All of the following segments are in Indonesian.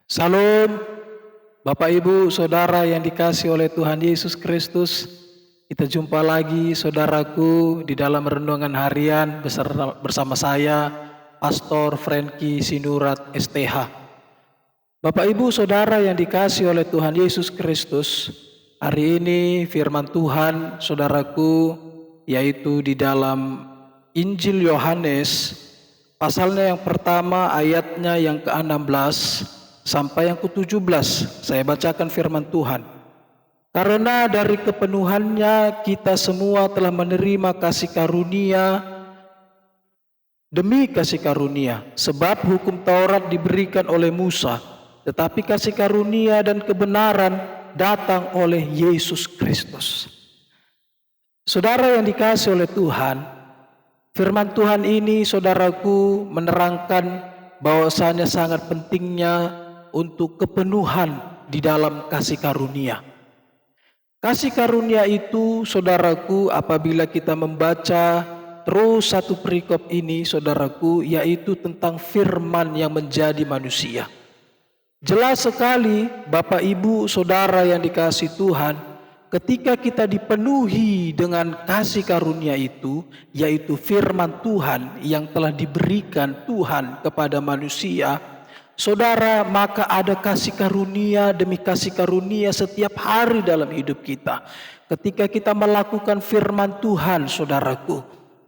Salam, Bapak Ibu, Saudara yang dikasihi oleh Tuhan Yesus Kristus. Kita jumpa lagi saudaraku di dalam renungan harian bersama saya, Pastor Franky Sinurat STH. Bapak Ibu, Saudara yang dikasihi oleh Tuhan Yesus Kristus, hari ini firman Tuhan saudaraku yaitu di dalam Injil Yohanes, pasalnya yang pertama ayatnya yang ke-16 sampai yang ke-17. Saya bacakan firman Tuhan. Karena dari kepenuhannya kita semua telah menerima kasih karunia demi kasih karunia. Sebab hukum Taurat diberikan oleh Musa, tetapi kasih karunia dan kebenaran datang oleh Yesus Kristus. Saudara yang dikasihi oleh Tuhan, firman Tuhan ini saudaraku menerangkan bahwasanya sangat pentingnya untuk kepenuhan di dalam kasih karunia. Kasih karunia itu saudaraku apabila kita membaca terus satu perikop ini saudaraku, yaitu tentang firman yang menjadi manusia. Jelas sekali Bapak Ibu Saudara yang dikasihi Tuhan, ketika kita dipenuhi dengan kasih karunia itu, yaitu firman Tuhan yang telah diberikan Tuhan kepada manusia, saudara, maka ada kasih karunia demi kasih karunia setiap hari dalam hidup kita. Ketika kita melakukan firman Tuhan, saudaraku,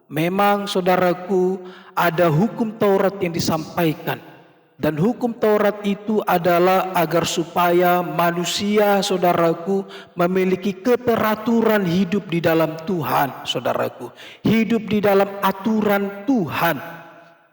memang saudaraku ada hukum Taurat yang disampaikan. Dan hukum Taurat itu adalah agar supaya manusia, saudaraku, memiliki keteraturan hidup di dalam Tuhan, saudaraku. Hidup di dalam aturan Tuhan.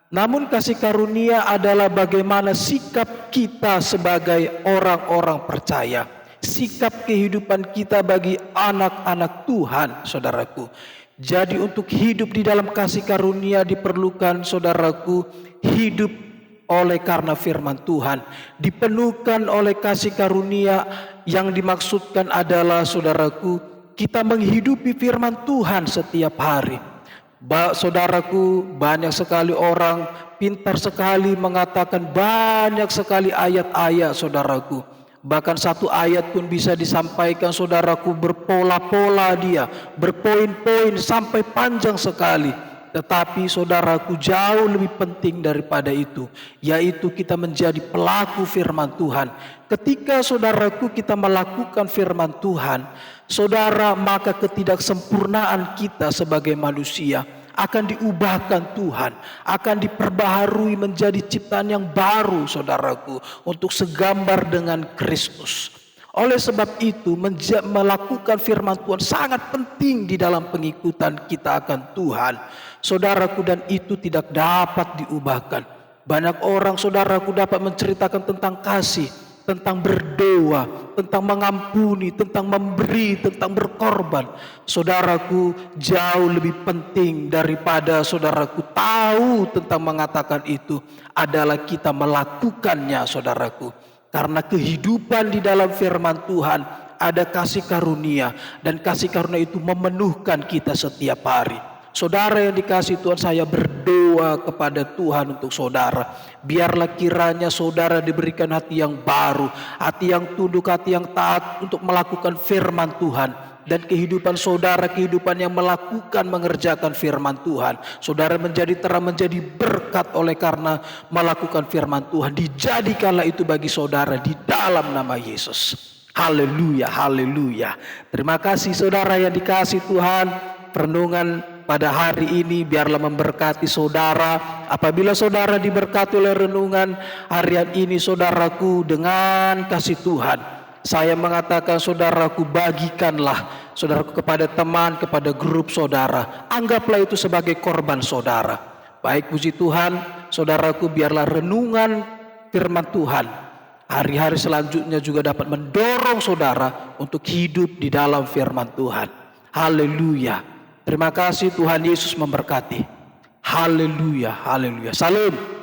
Namun kasih karunia adalah bagaimana sikap kita sebagai orang-orang percaya. Sikap kehidupan kita bagi anak-anak Tuhan, saudaraku. Jadi untuk hidup di dalam kasih karunia diperlukan, saudaraku, hidup oleh karena firman Tuhan, dipenuhkan oleh kasih karunia. Yang dimaksudkan adalah saudaraku, kita menghidupi firman Tuhan setiap hari. Saudaraku, banyak sekali orang pintar sekali mengatakan banyak sekali ayat-ayat, saudaraku. Bahkan satu ayat pun bisa disampaikan, saudaraku, berpola-pola dia, berpoin-poin sampai panjang sekali. Tetapi saudaraku, jauh lebih penting daripada itu, yaitu kita menjadi pelaku firman Tuhan. Ketika saudaraku kita melakukan firman Tuhan, saudara, maka ketidaksempurnaan kita sebagai manusia akan diubahkan Tuhan, akan diperbaharui menjadi ciptaan yang baru, saudaraku, untuk segambar dengan Kristus. Oleh sebab itu melakukan firman Tuhan sangat penting di dalam pengikutan kita akan Tuhan, saudaraku, dan itu tidak dapat diubahkan. Banyak orang, saudaraku, dapat menceritakan tentang kasih, tentang berdoa, tentang mengampuni, tentang memberi, tentang berkorban. Saudaraku, jauh lebih penting daripada saudaraku tahu tentang mengatakan itu adalah kita melakukannya, saudaraku. Karena kehidupan di dalam firman Tuhan ada kasih karunia, dan kasih karunia itu memenuhkan kita setiap hari. Saudara yang dikasihi Tuhan, saya berdoa kepada Tuhan untuk saudara. Biarlah kiranya saudara diberikan hati yang baru, hati yang tunduk, hati yang taat untuk melakukan firman Tuhan. Dan kehidupan saudara, kehidupan yang melakukan mengerjakan firman Tuhan, saudara menjadi terang, menjadi berkat oleh karena melakukan firman Tuhan. Dijadikanlah itu bagi saudara di dalam nama Yesus. Haleluya, haleluya. Terima kasih saudara yang dikasihi Tuhan. Renungan pada hari ini biarlah memberkati saudara. Apabila saudara diberkati oleh renungan harian ini, saudaraku, dengan kasih Tuhan, saya mengatakan, saudaraku, bagikanlah, saudaraku, kepada teman, kepada grup saudara. Anggaplah itu sebagai korban saudara. Baik, puji Tuhan, saudaraku, biarlah renungan firman Tuhan hari-hari selanjutnya juga dapat mendorong saudara untuk hidup di dalam firman Tuhan. Haleluya. Terima kasih, Tuhan Yesus memberkati. Haleluya, haleluya. Salam.